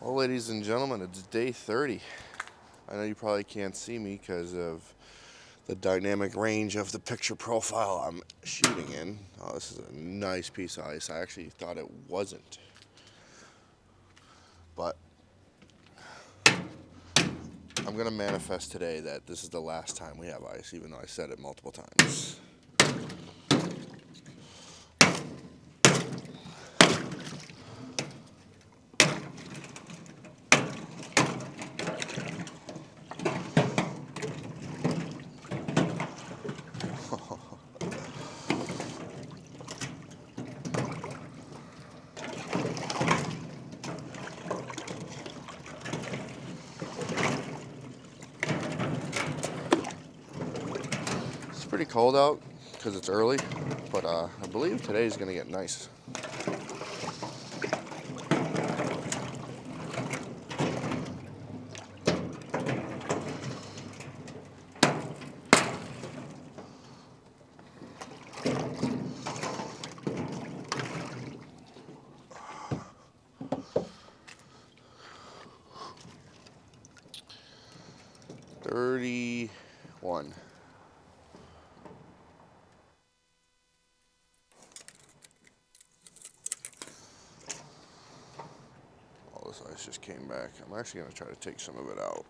Well, ladies and gentlemen, it's day 30. I know you probably can't see me because of the dynamic range of the picture profile I'm shooting in. Oh, this is a nice piece of ice. I actually thought it wasn't. But I'm going to manifest today that this is the last time we have ice, even though I said it multiple times. It's pretty cold out because it's early, but I believe today's going to get nice. One. All this ice just came back. I'm actually going to try to take some of it out.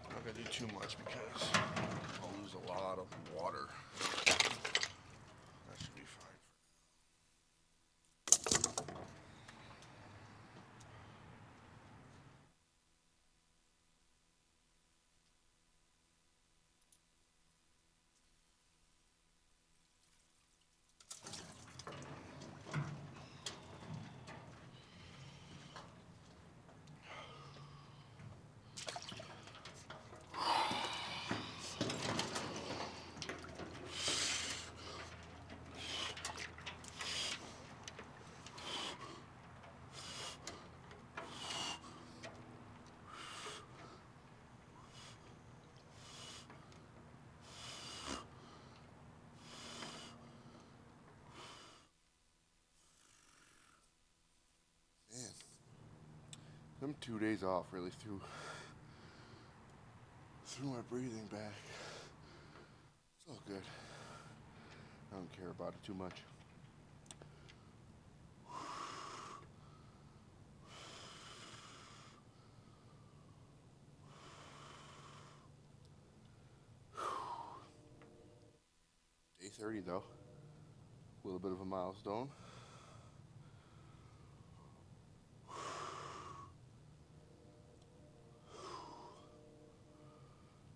Not gonna do too much because I'll lose a lot of water. That should be fine. Man, them 2 days off really threw my breathing back. It's all good. I don't care about it too much. Day 30 though. A little bit of a milestone.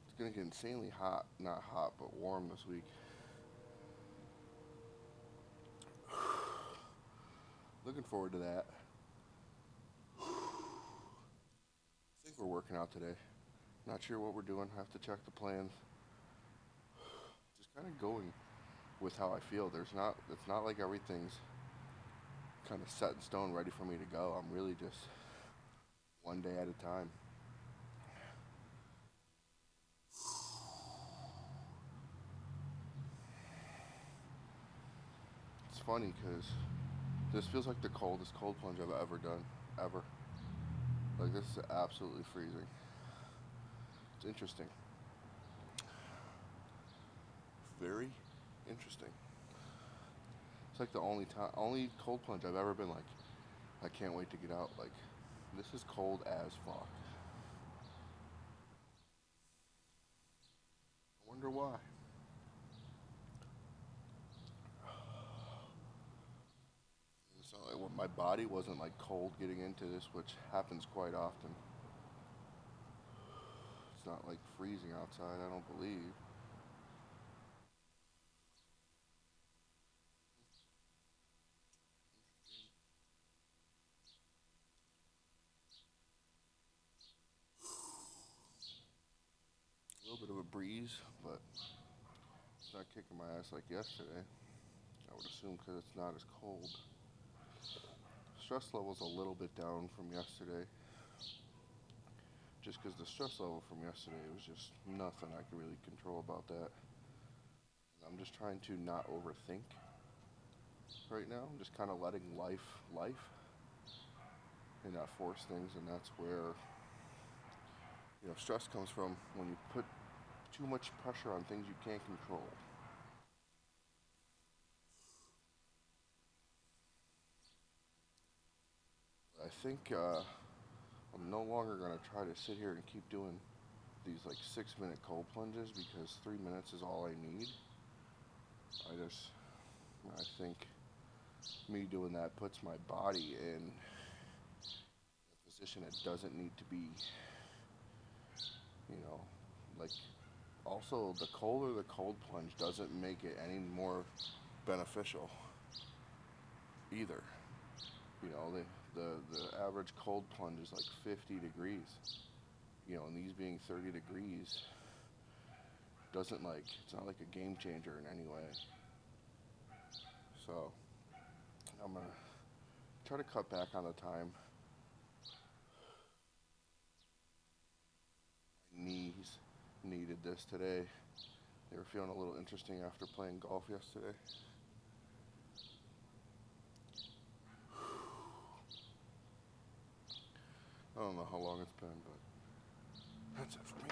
It's gonna get insanely hot. Not hot, but warm this week. Looking forward to that. I think we're working out today. Not sure what we're doing. Have to check the plans. Just kind of going with how I feel. It's not like everything's kind of set in stone, ready for me to go. I'm really just one day at a time. It's funny because this feels like the coldest cold plunge I've ever done, ever. Like this is absolutely freezing. It's interesting. Very interesting. It's like the only cold plunge I've ever been like, I can't wait to get out. Like, this is cold as fuck. I wonder why. It's not like my body wasn't like cold getting into this, which happens quite often. It's not like freezing outside, I don't believe. A little bit of a breeze, but it's not kicking my ass like yesterday. I would assume because it's not as cold. Stress level's a little bit down from yesterday. Just because the stress level from yesterday was just nothing I could really control about that. I'm just trying to not overthink right now. I'm just kind of letting life, and not force things. And that's where stress comes from when you put too much pressure on things you can't control. I think I'm no longer gonna try to sit here and keep doing these like 6 minute cold plunges because 3 minutes is all I need. I just I think me doing that puts my body in a position it doesn't need to be. You know, like also the colder the cold plunge doesn't make it any more beneficial either. The average cold plunge is like 50 degrees. And these being 30 degrees doesn't like it's not like a game changer in any way. So I'm gonna try to cut back on the time. My knees needed this today. They were feeling a little interesting after playing golf yesterday. I don't know how long it's been, but that's it for me.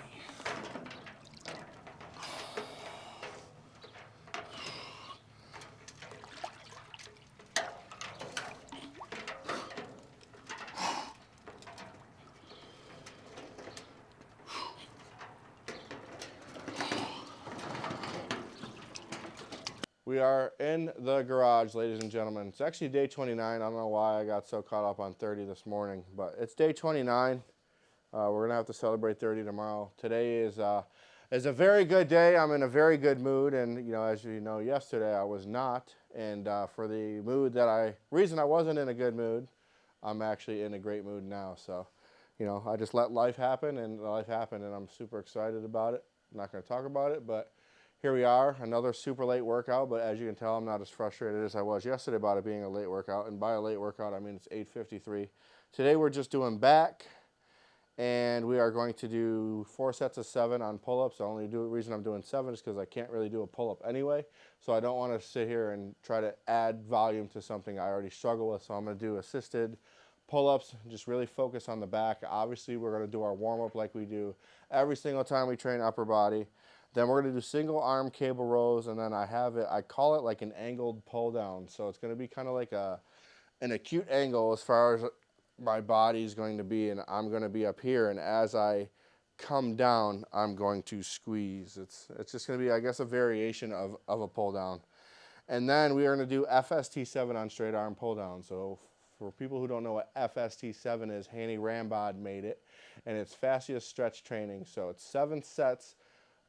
We are in the garage, ladies and gentlemen. It's actually day 29. I don't know why I got so caught up on 30 this morning, but it's day 29. We're going to have to celebrate 30 tomorrow. Today is a very good day. I'm in a very good mood, and as you know, yesterday I was not. And for the reason I wasn't in a good mood, I'm actually in a great mood now. So, I just let life happen, and life happened, and I'm super excited about it. I'm not going to talk about it, but here we are, another super late workout, but as you can tell, I'm not as frustrated as I was yesterday about it being a late workout. And by a late workout, I mean it's 8:53. Today we're just doing back, and we are going to do 4 sets of 7 on pull-ups. The reason I'm doing 7 is because I can't really do a pull-up anyway, so I don't want to sit here and try to add volume to something I already struggle with. So I'm going to do assisted pull-ups, just really focus on the back. Obviously, we're going to do our warm-up like we do every single time we train upper body. Then we're going to do single arm cable rows, and then I call it like an angled pull down. So it's going to be kind of like an acute angle as far as my body is going to be, and I'm going to be up here, and as I come down, I'm going to squeeze. It's just going to be, I guess, a variation of a pull down. And then we are going to do FST-7 on straight arm pull down. So for people who don't know what FST-7 is, Hanny Rambod made it, and it's fascia stretch training. So it's 7 sets,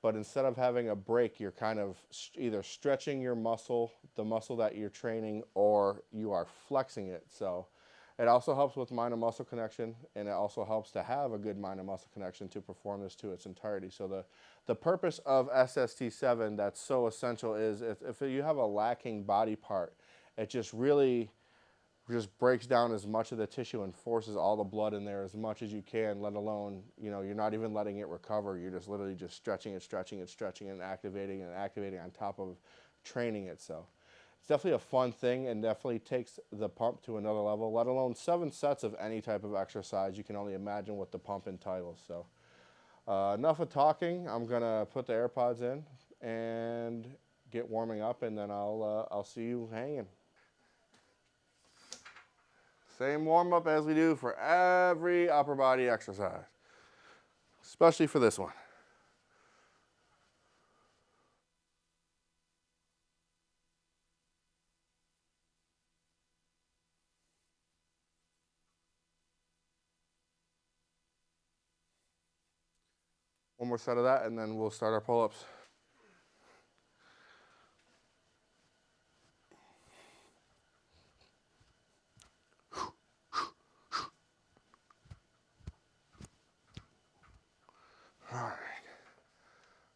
but instead of having a break, you're kind of either stretching your muscle, the muscle that you're training, or you are flexing it. So it also helps with mind and muscle connection, and it also helps to have a good mind and muscle connection to perform this to its entirety. So the purpose of SST7 that's so essential is if you have a lacking body part, it just really just breaks down as much of the tissue and forces all the blood in there as much as you can, let alone, you're not even letting it recover. You're just literally just stretching and activating on top of training it. So it's definitely a fun thing and definitely takes the pump to another level, let alone 7 sets of any type of exercise. You can only imagine what the pump entitles. So enough of talking. I'm going to put the AirPods in and get warming up, and then I'll see you hanging. Same warm-up as we do for every upper body exercise, especially for this one. One more set of that, and then we'll start our pull-ups.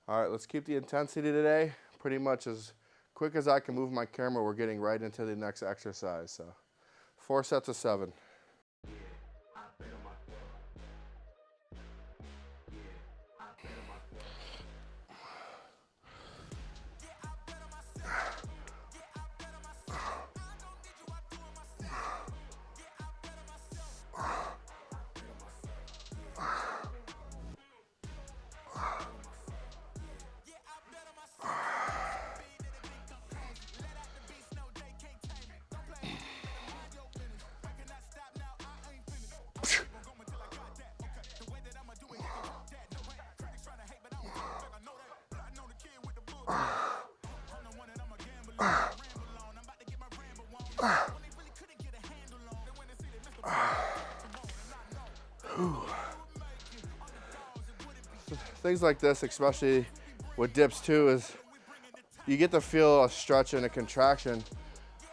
All right, let's keep the intensity today pretty much as quick as I can move my camera. We're getting right into the next exercise. So 4 sets of 7. Things like this, especially with dips too, is you get to feel a stretch and a contraction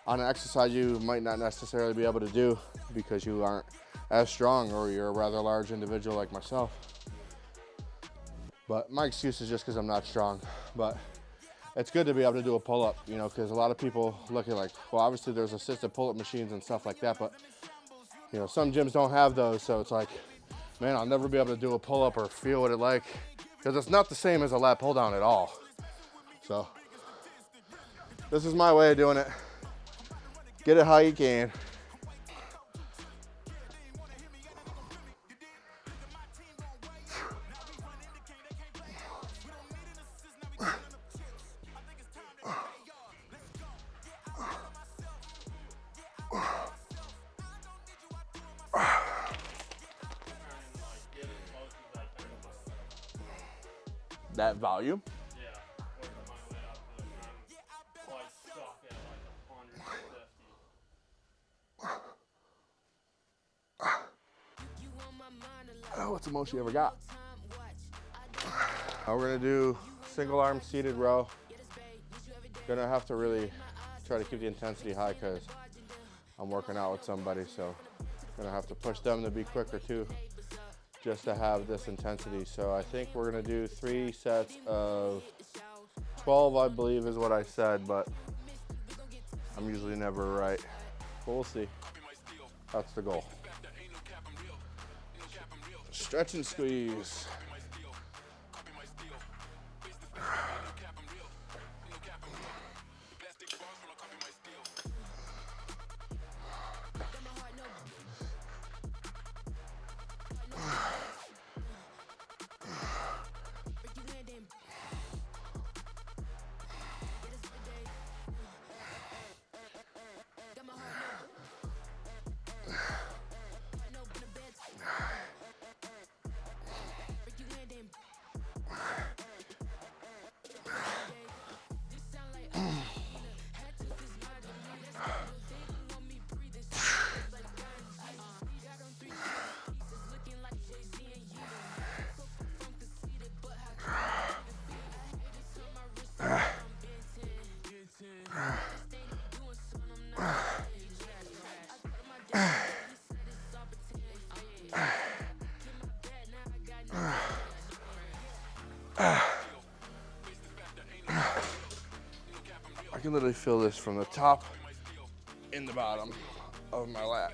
on an exercise you might not necessarily be able to do because you aren't as strong or you're a rather large individual like myself. But my excuse is just because I'm not strong. But it's good to be able to do a pull-up, you know, because a lot of people look at like, well, obviously there's assisted pull-up machines and stuff like that, but you know, some gyms don't have those, so it's like, man, I'll never be able to do a pull-up or feel what it like, because it's not the same as a lat pull-down at all. So this is my way of doing it. Get it how you can. That volume? Yeah, working my way up to it. I'm quite stuck at like 150. Oh, what's the most you ever got? Now we're gonna do single arm seated row. Gonna have to really try to keep the intensity high because I'm working out with somebody, so gonna have to push them to be quicker too, just to have this intensity. So I think we're gonna do 3 sets of 12, I believe is what I said, but I'm usually never right. But we'll see. That's the goal. Stretch and squeeze. I can literally feel this from the top in the bottom of my lat.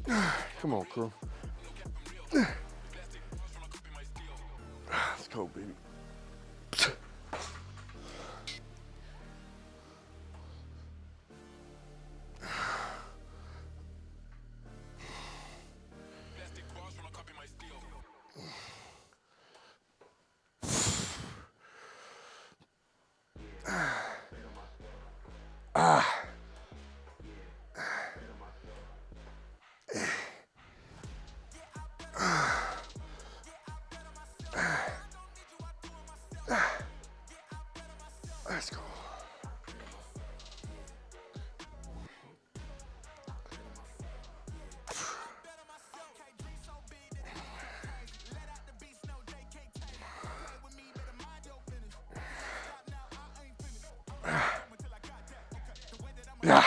Come on, crew. Let's go, baby. Let's go. Yeah.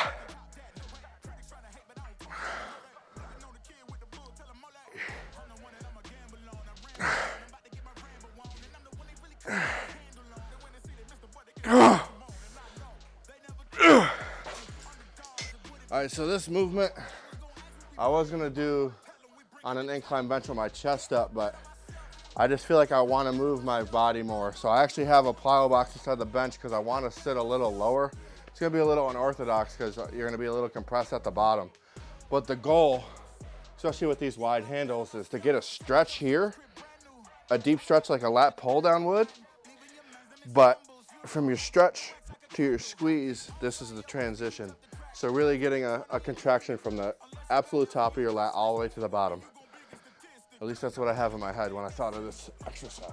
All right, so this movement I was gonna do on an incline bench with my chest up, but I just feel like I wanna move my body more. So I actually have a plyo box inside the bench because I wanna sit a little lower. It's gonna be a little unorthodox because you're gonna be a little compressed at the bottom. But the goal, especially with these wide handles, is to get a stretch here, a deep stretch like a lat pull down would, but from your stretch to your squeeze, this is the transition. So really getting a contraction from the absolute top of your lat all the way to the bottom. At least that's what I have in my head when I thought of this exercise.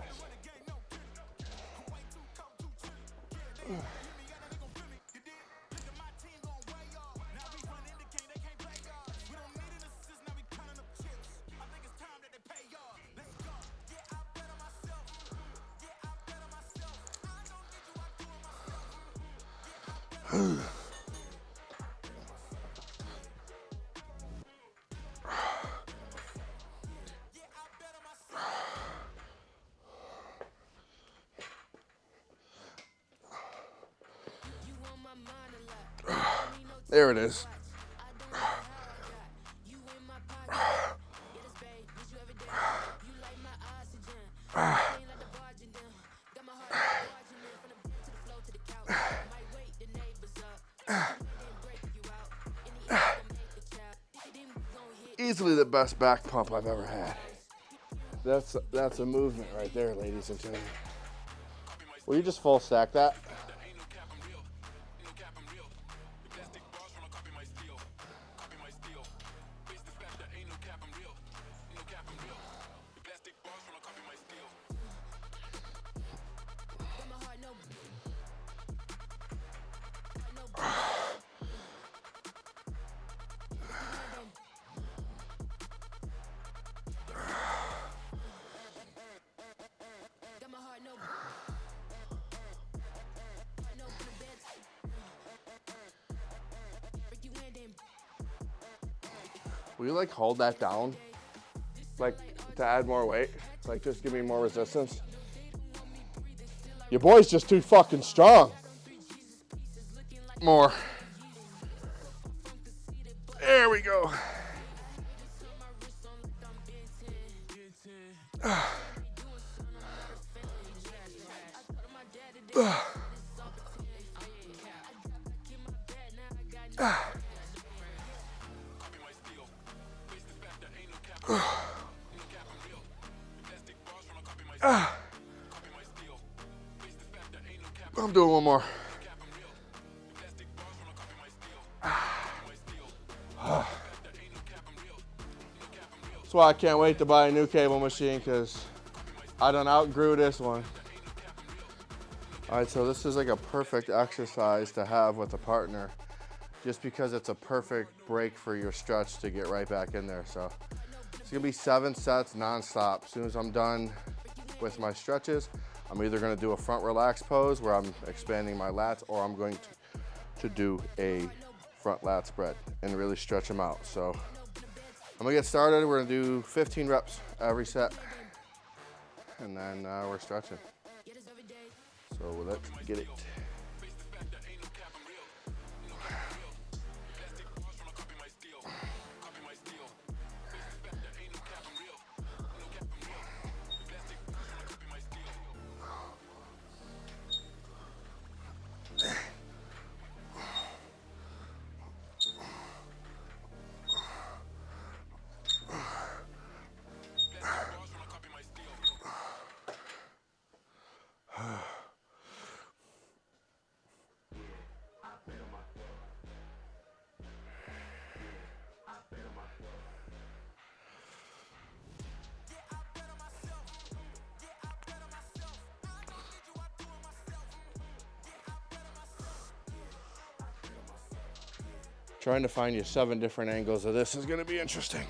There it is. Easily the best back pump I've ever had. That's a movement right there, ladies and gentlemen. Will you just full stack that? Will you like hold that down? Like to add more weight? Like just give me more resistance? Your boy's just too fucking strong. More. There we go. I'm doing one more. That's why I can't wait to buy a new cable machine, because I done outgrew this one. All right, so this is like a perfect exercise to have with a partner, just because it's a perfect break for your stretch to get right back in there. So it's gonna be 7 sets nonstop. As soon as I'm done with my stretches, I'm either gonna do a front relax pose where I'm expanding my lats, or I'm going to do a front lat spread and really stretch them out. So I'm gonna get started. We're gonna do 15 reps every set, and then we're stretching. So let's get it. Trying to find you 7 different angles of this is going to be interesting.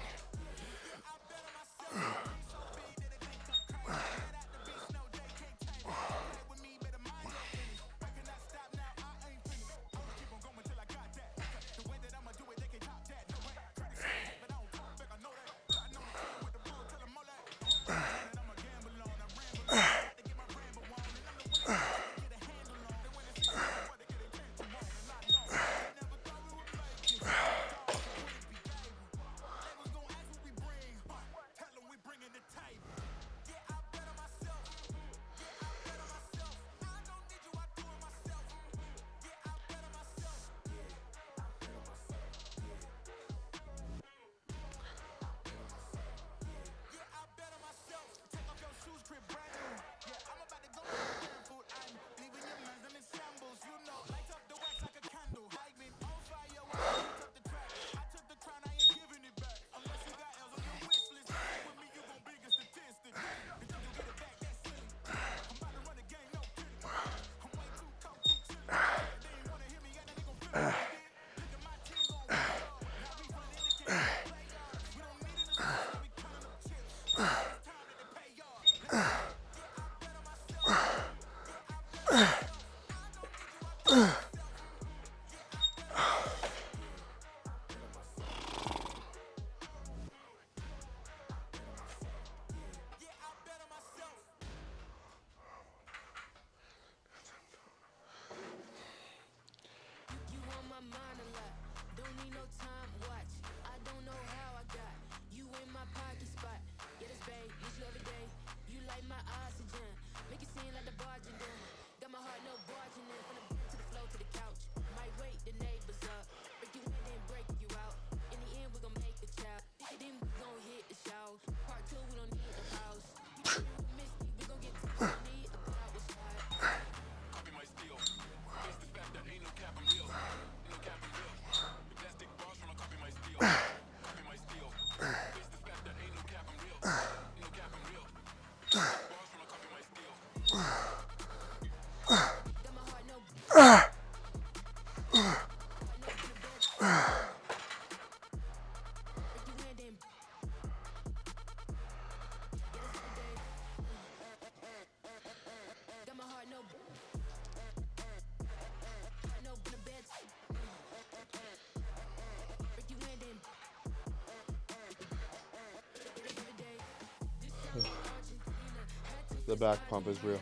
The back pump is real.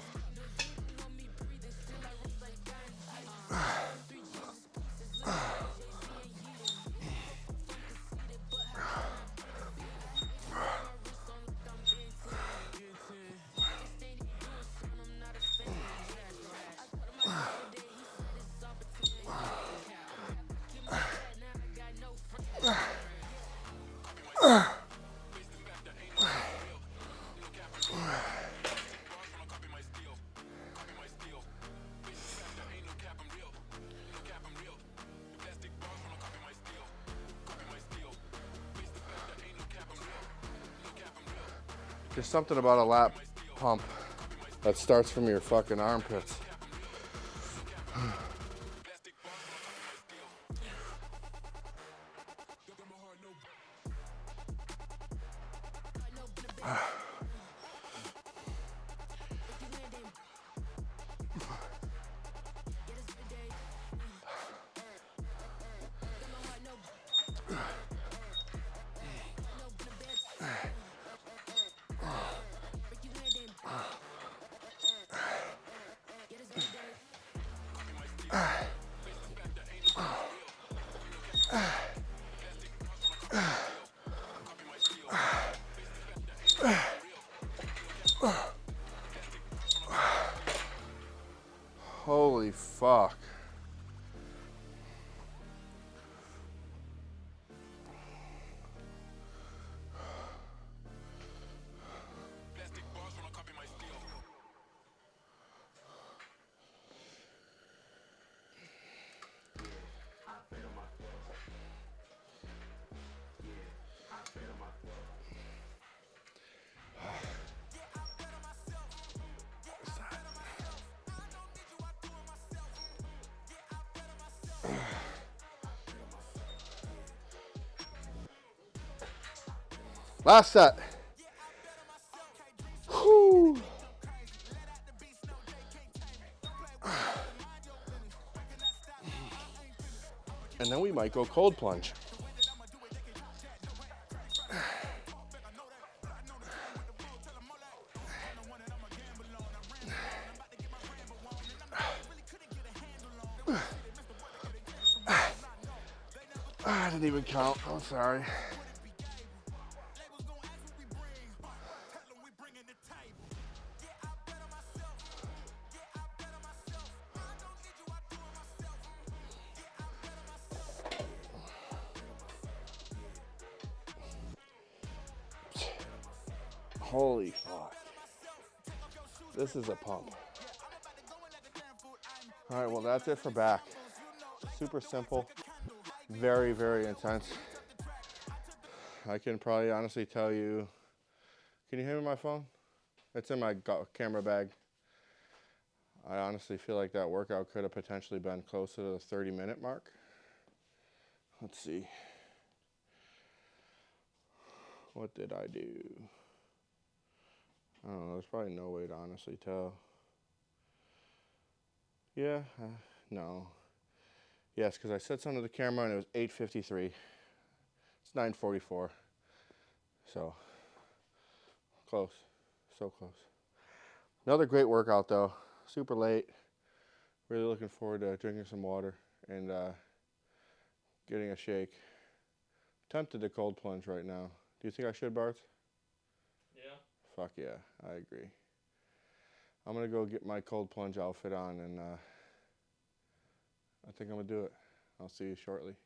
There's something about a lap pump that starts from your fucking armpits. Holy fuck. Last set. Whew. And then we might go cold plunge. I didn't even count. I'm sorry. Holy fuck. This is a pump. All right, well, that's it for back. Super simple. Very, very intense. I can probably honestly tell you. Can you hear me on my phone? It's in my camera bag. I honestly feel like that workout could have potentially been closer to the 30-minute mark. Let's see. What did I do? I don't know. There's probably no way to honestly tell. Yeah, no. Yes, because I said something to the camera and it was 8:53. It's 9:44. So, close. So close. Another great workout though. Super late. Really looking forward to drinking some water and getting a shake. Tempted to cold plunge right now. Do you think I should, Barth? Yeah. Fuck yeah, I agree. I'm gonna go get my cold plunge outfit on and I think I'm gonna do it. I'll see you shortly.